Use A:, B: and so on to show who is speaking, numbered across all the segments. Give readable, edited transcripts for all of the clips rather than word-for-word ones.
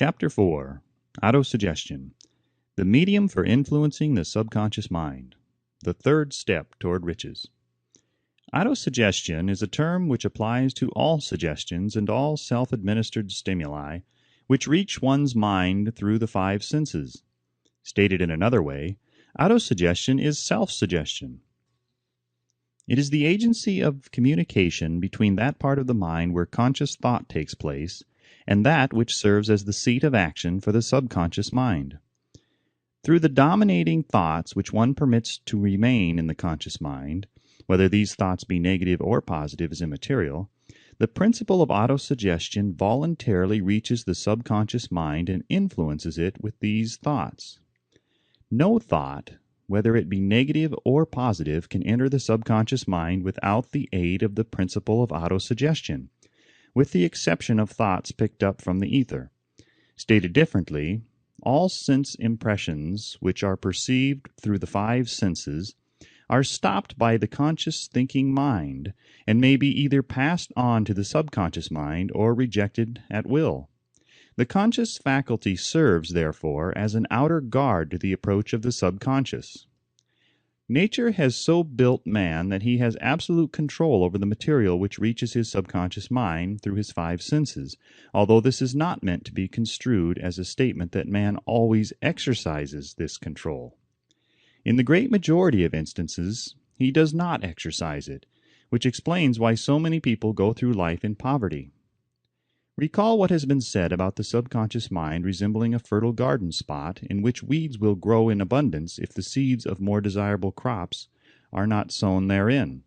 A: Chapter 4. Autosuggestion. The medium for influencing the subconscious mind. The third step toward riches. Autosuggestion is a term which applies to all suggestions and all self-administered stimuli which reach one's mind through the five senses. Stated in another way, autosuggestion is self-suggestion. It is the agency of communication between that part of the mind where conscious thought takes place and that which serves as the seat of action for the subconscious mind. Through the dominating thoughts which one permits to remain in the conscious mind, whether these thoughts be negative or positive is immaterial, the principle of autosuggestion voluntarily reaches the subconscious mind and influences it with these thoughts. No thought, whether it be negative or positive, can enter the subconscious mind without the aid of the principle of autosuggestion, with the exception of thoughts picked up from the ether. Stated differently, all sense impressions which are perceived through the five senses are stopped by the conscious thinking mind and may be either passed on to the subconscious mind or rejected at will. The conscious faculty serves, therefore, as an outer guard to the approach of the subconscious. Nature has so built man that he has absolute control over the material which reaches his subconscious mind through his five senses, although this is not meant to be construed as a statement that man always exercises this control. In the great majority of instances, he does not exercise it, which explains why so many people go through life in poverty. Recall what has been said about the subconscious mind resembling a fertile garden spot in which weeds will grow in abundance if the seeds of more desirable crops are not sown therein.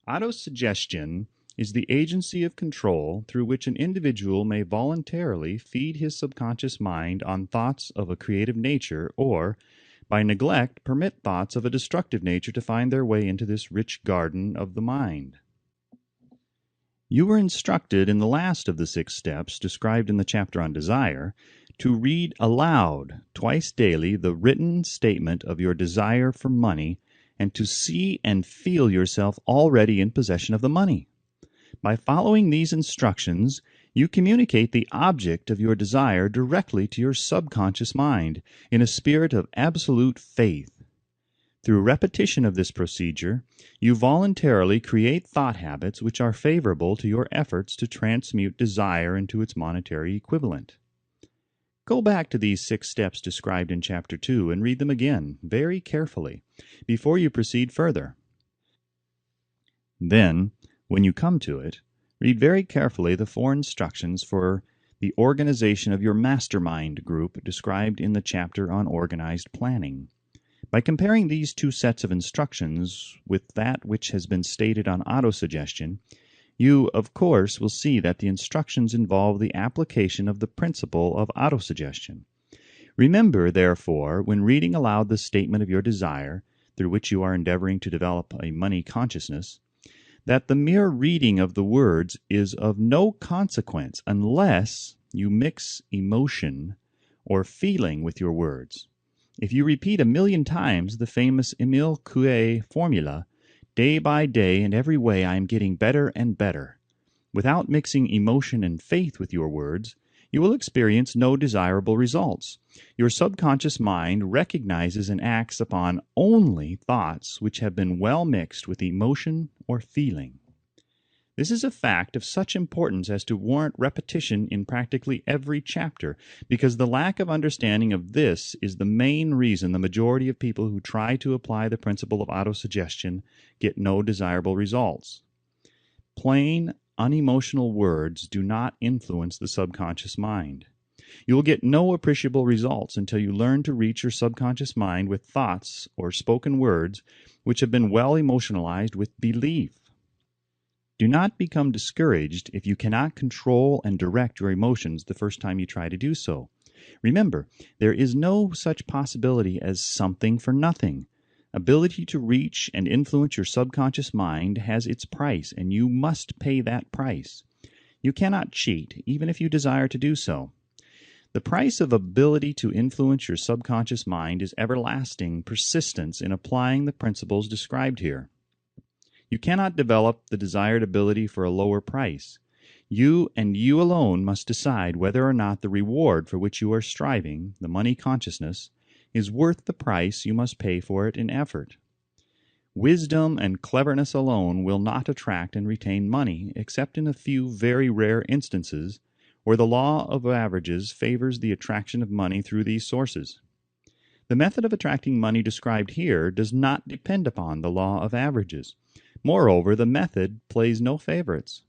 A: Autosuggestion is the agency of control through which an individual may voluntarily feed his subconscious mind on thoughts of a creative nature or, by neglect, permit thoughts of a destructive nature to find their way into this rich garden of the mind. You were instructed in the last of the 6 steps described in the chapter on desire to read aloud twice daily the written statement of your desire for money and to see and feel yourself already in possession of the money. By following these instructions, you communicate the object of your desire directly to your subconscious mind in a spirit of absolute faith. Through repetition of this procedure, you voluntarily create thought habits which are favorable to your efforts to transmute desire into its monetary equivalent. Go back to these 6 steps described in Chapter 2 and read them again very carefully before you proceed further. Then, when you come to it, read very carefully the 4 instructions for the organization of your mastermind group described in the chapter on organized planning. By comparing these 2 sets of instructions with that which has been stated on autosuggestion, you, of course, will see that the instructions involve the application of the principle of autosuggestion. Remember, therefore, when reading aloud the statement of your desire, through which you are endeavoring to develop a money consciousness, that the mere reading of the words is of no consequence unless you mix emotion or feeling with your words. If you repeat 1,000,000 times the famous Émile Coué formula, day by day and every way I am getting better and better, without mixing emotion and faith with your words, you will experience no desirable results. Your subconscious mind recognizes and acts upon only thoughts which have been well mixed with emotion or feeling. This is a fact of such importance as to warrant repetition in practically every chapter, because the lack of understanding of this is the main reason the majority of people who try to apply the principle of autosuggestion get no desirable results. Plain, unemotional words do not influence the subconscious mind. You will get no appreciable results until you learn to reach your subconscious mind with thoughts or spoken words which have been well emotionalized with belief. Do not become discouraged if you cannot control and direct your emotions the first time you try to do so. Remember, there is no such possibility as something for nothing. Ability to reach and influence your subconscious mind has its price, and you must pay that price. You cannot cheat, even if you desire to do so. The price of ability to influence your subconscious mind is everlasting persistence in applying the principles described here. You cannot develop the desired ability for a lower price. You and you alone must decide whether or not the reward for which you are striving, the money consciousness, is worth the price you must pay for it in effort. Wisdom and cleverness alone will not attract and retain money, except in a few very rare instances where the law of averages favors the attraction of money through these sources. The method of attracting money described here does not depend upon the law of averages. Moreover, the method plays no favorites.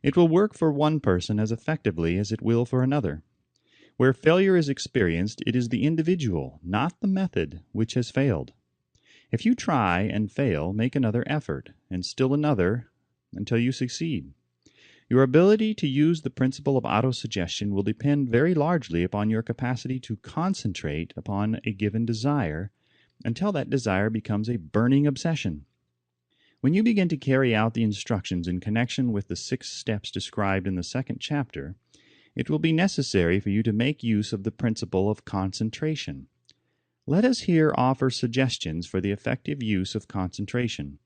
A: It will work for one person as effectively as it will for another. Where failure is experienced, it is the individual, not the method, which has failed. If you try and fail, make another effort, and still another, until you succeed. Your ability to use the principle of autosuggestion will depend very largely upon your capacity to concentrate upon a given desire until that desire becomes a burning obsession. When you begin to carry out the instructions in connection with the 6 steps described in the 2nd chapter, it will be necessary for you to make use of the principle of concentration. Let us here offer suggestions for the effective use of concentration.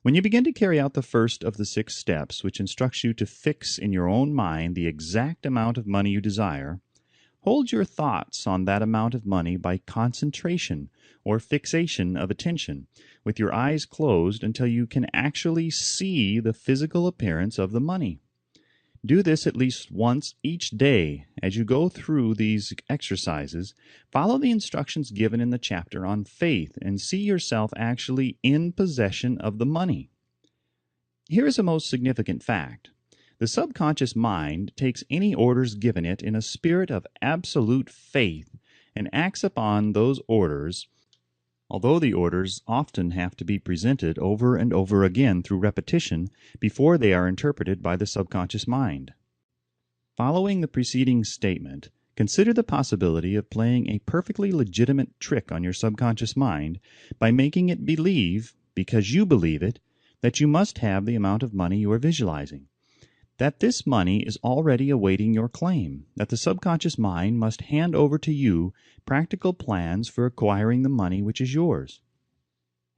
A: When you begin to carry out the first of the 6 steps, which instructs you to fix in your own mind the exact amount of money you desire, hold your thoughts on that amount of money by concentration or fixation of attention, with your eyes closed until you can actually see the physical appearance of the money. Do this at least once each day. As you go through these exercises, follow the instructions given in the chapter on faith and see yourself actually in possession of the money. Here is a most significant fact. The subconscious mind takes any orders given it in a spirit of absolute faith and acts upon those orders, although the orders often have to be presented over and over again through repetition before they are interpreted by the subconscious mind. Following the preceding statement, consider the possibility of playing a perfectly legitimate trick on your subconscious mind by making it believe, because you believe it, that you must have the amount of money you are visualizing, that this money is already awaiting your claim, that the subconscious mind must hand over to you practical plans for acquiring the money which is yours.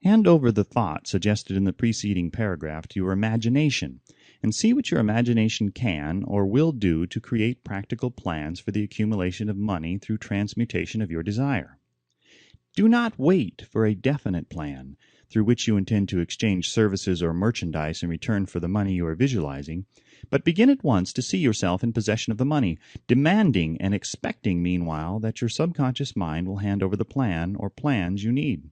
A: Hand over the thought suggested in the preceding paragraph to your imagination, and see what your imagination can or will do to create practical plans for the accumulation of money through transmutation of your desire. Do not wait for a definite plan through which you intend to exchange services or merchandise in return for the money you are visualizing, but begin at once to see yourself in possession of the money, demanding and expecting meanwhile that your subconscious mind will hand over the plan or plans you need.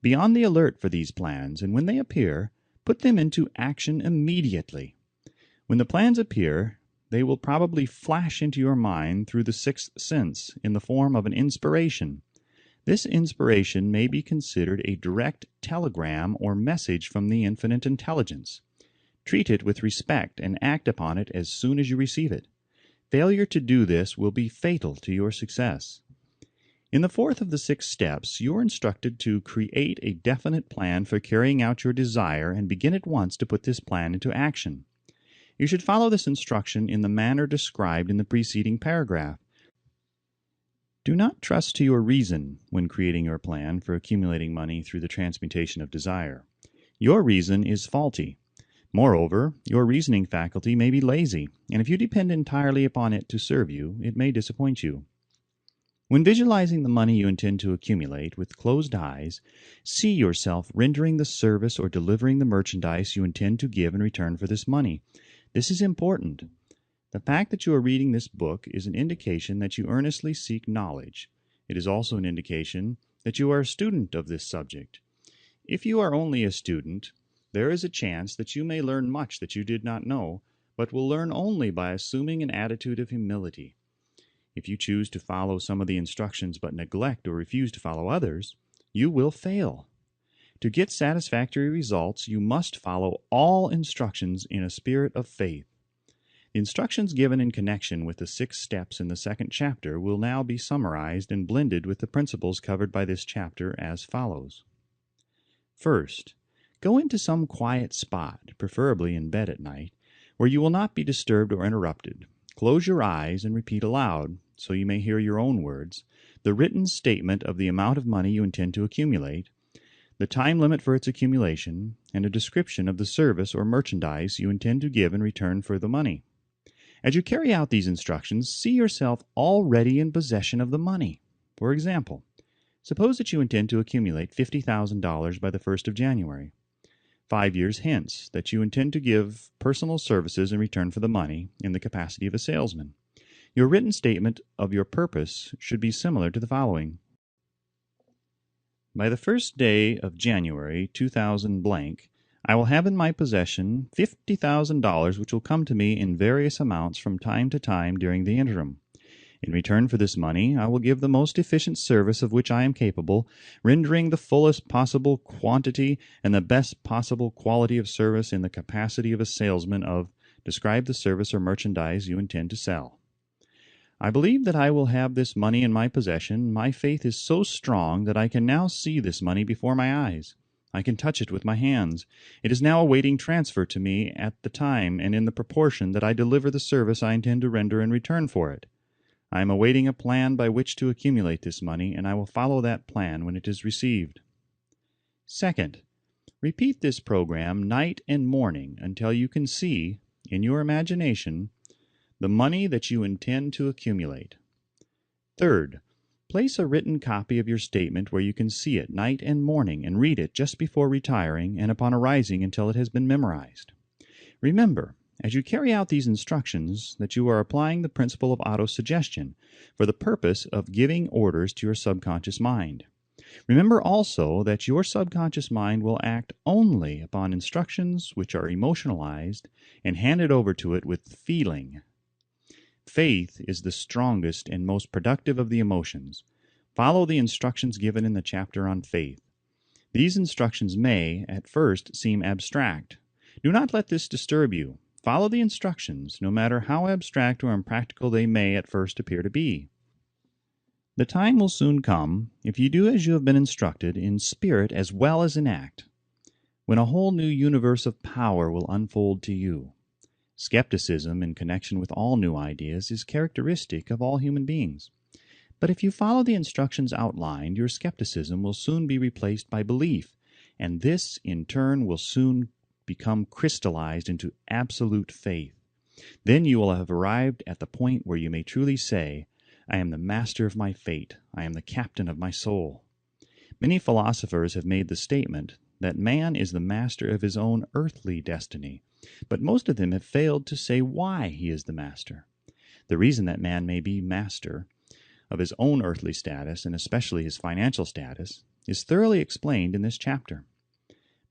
A: Be on the alert for these plans, and when they appear, put them into action immediately. When the plans appear, they will probably flash into your mind through the 6th sense in the form of an inspiration. This inspiration may be considered a direct telegram or message from the infinite intelligence. Treat it with respect and act upon it as soon as you receive it. Failure to do this will be fatal to your success. In the 4th of the 6 steps, you are instructed to create a definite plan for carrying out your desire and begin at once to put this plan into action. You should follow this instruction in the manner described in the preceding paragraph. Do not trust to your reason when creating your plan for accumulating money through the transmutation of desire. Your reason is faulty. Moreover, your reasoning faculty may be lazy, and if you depend entirely upon it to serve you, it may disappoint you. When visualizing the money you intend to accumulate with closed eyes, see yourself rendering the service or delivering the merchandise you intend to give in return for this money. This is important. The fact that you are reading this book is an indication that you earnestly seek knowledge. It is also an indication that you are a student of this subject. If you are only a student, there is a chance that you may learn much that you did not know, but will learn only by assuming an attitude of humility. If you choose to follow some of the instructions but neglect or refuse to follow others, you will fail. To get satisfactory results, you must follow all instructions in a spirit of faith. The instructions given in connection with the 6 steps in the 2nd chapter will now be summarized and blended with the principles covered by this chapter as follows. First, go into some quiet spot, preferably in bed at night, where you will not be disturbed or interrupted. Close your eyes and repeat aloud, so you may hear your own words, the written statement of the amount of money you intend to accumulate. the time limit for its accumulation, and a description of the service or merchandise you intend to give in return for the money. As you carry out these instructions, see yourself already in possession of the money. For example, suppose that you intend to accumulate $50,000 by the 1st of January. 5 years hence, that you intend to give personal services in return for the money in the capacity of a salesman. Your written statement of your purpose should be similar to the following. By the 1st day of January 2000 blank, I will have in my possession $50,000 which will come to me in various amounts from time to time during the interim. In return for this money, I will give the most efficient service of which I am capable, rendering the fullest possible quantity and the best possible quality of service in the capacity of a salesman of, describe the service or merchandise you intend to sell. I believe that I will have this money in my possession. My faith is so strong that I can now see this money before my eyes. I can touch it with my hands. It is now awaiting transfer to me at the time and in the proportion that I deliver the service I intend to render in return for it. I am awaiting a plan by which to accumulate this money, and I will follow that plan when it is received. Second, repeat this program night and morning until you can see, in your imagination, the money that you intend to accumulate. Third, place a written copy of your statement where you can see it night and morning and read it just before retiring and upon arising until it has been memorized. Remember, as you carry out these instructions, that you are applying the principle of autosuggestion for the purpose of giving orders to your subconscious mind. Remember also that your subconscious mind will act only upon instructions which are emotionalized and handed over to it with feeling. Faith is the strongest and most productive of the emotions. Follow the instructions given in the chapter on faith. These instructions may, at first, seem abstract. Do not let this disturb you. Follow the instructions, no matter how abstract or impractical they may at first appear to be. The time will soon come, if you do as you have been instructed, in spirit as well as in act, when a whole new universe of power will unfold to you. Skepticism in connection with all new ideas is characteristic of all human beings. But if you follow the instructions outlined, your skepticism will soon be replaced by belief, and this, in turn, will soon become crystallized into absolute faith. Then you will have arrived at the point where you may truly say, I am the master of my fate. I am the captain of my soul. Many philosophers have made the statement that man is the master of his own earthly destiny, but most of them have failed to say why he is the master. The reason that man may be master of his own earthly status, and especially his financial status, is thoroughly explained in this chapter.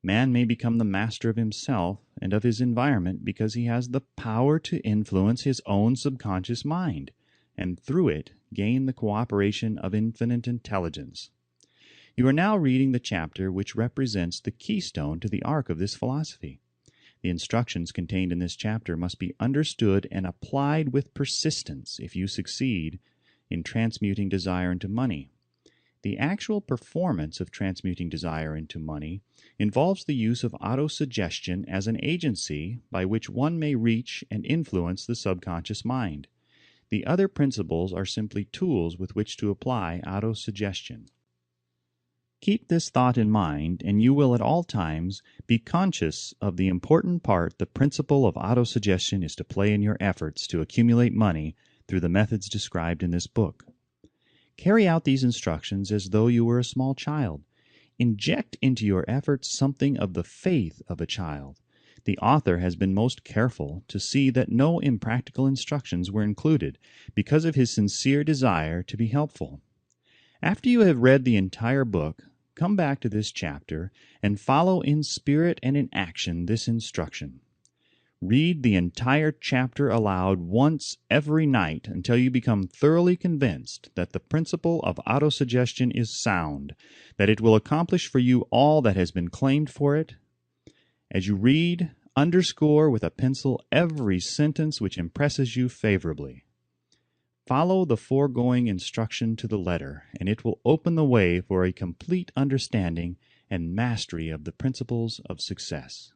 A: Man may become the master of himself and of his environment because he has the power to influence his own subconscious mind, and through it gain the cooperation of infinite intelligence. You are now reading the chapter which represents the keystone to the arc of this philosophy. The instructions contained in this chapter must be understood and applied with persistence if you succeed in transmuting desire into money. The actual performance of transmuting desire into money involves the use of autosuggestion as an agency by which one may reach and influence the subconscious mind. The other principles are simply tools with which to apply autosuggestion. Keep this thought in mind, and you will at all times be conscious of the important part the principle of autosuggestion is to play in your efforts to accumulate money through the methods described in this book. Carry out these instructions as though you were a small child. Inject into your efforts something of the faith of a child. The author has been most careful to see that no impractical instructions were included because of his sincere desire to be helpful. After you have read the entire book, come back to this chapter and follow in spirit and in action this instruction. Read the entire chapter aloud once every night until you become thoroughly convinced that the principle of autosuggestion is sound, that it will accomplish for you all that has been claimed for it. As you read, underscore with a pencil every sentence which impresses you favorably. Follow the foregoing instruction to the letter, and it will open the way for a complete understanding and mastery of the principles of success.